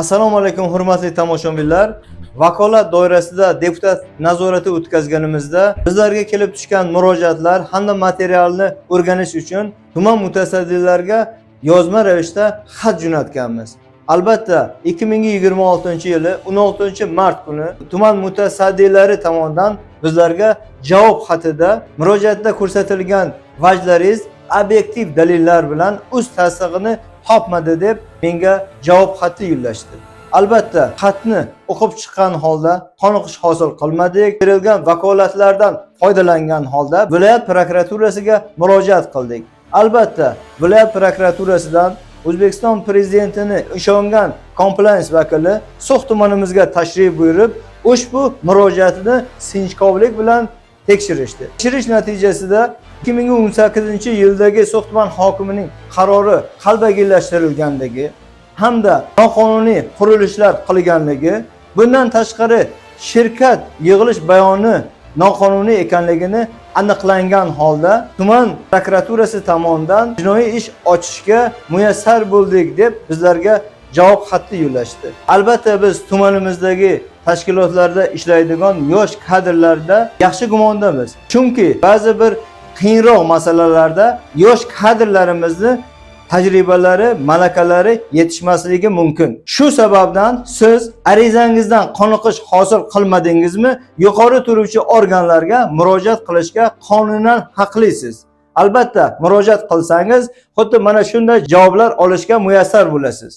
Assalomu alaykum hurmatli tomoshabinlar. Vakolat doirasida deputat nazorati o'tkazganimizda bizlarga kelib tushgan murojaatlar hamda materialni o'rganish uchun tuman mutasaddilariga yozma ravishda xat jo'natganmiz. Albatta 2026-yili 16-mart kuni tuman mutasaddilari tomonidan bizlarga javob xatida murojaatda ko'rsatilgan vajlaringiz obyektiv dalillar bilan o'z tasdig'ini topmadi deb menga javob xati yo'llashdi. Albatta xatni o'qib chiqqan holda qoniqish hosil qilmadik. Berilgan vakolatlardan foydalangan holda viloyat prokuraturasiga murojaat qildik. Albatta viloyat prokuraturasidan O'zbekiston prezidentini ishongan komplans vakili So'x tumanimizga tashrif buyurib, ushbu murojaatni sinchkovlik bilan tekshirishdi. Tekshirish natijasida 2018-yildagi So'x tuman hokimining qarori qalbakilashtirilganligi hamda noqonuniy qurilishlar qilganligi, bundan tashqari shirkat yig'ilish bayoni noqonuniy ekanligini aniqlangan holda tuman prokuraturasi tomonidan jinoiy ish ochishga muyassar bo'ldik deb bizlarga javob xati yo'llashdi. Albatta biz tumanimizdagi tashkilotlarda ishlaydigan yosh kadrlarda yaxshi gumondamiz. Chunki ba'zi bir qiyinroq masalalarda yosh kadrlarimizni tajribalari, malakalari yetishmasligi mumkin. Shu sababdan siz arizangizdan qoniqish hosil qilmadingizmi, yuqori turuvchi organlarga murojaat qilishga qonunan haqlisiz. Albatta murojaat qilsangiz, xuddi mana shunday javoblar olishga muyassar bo'lasiz.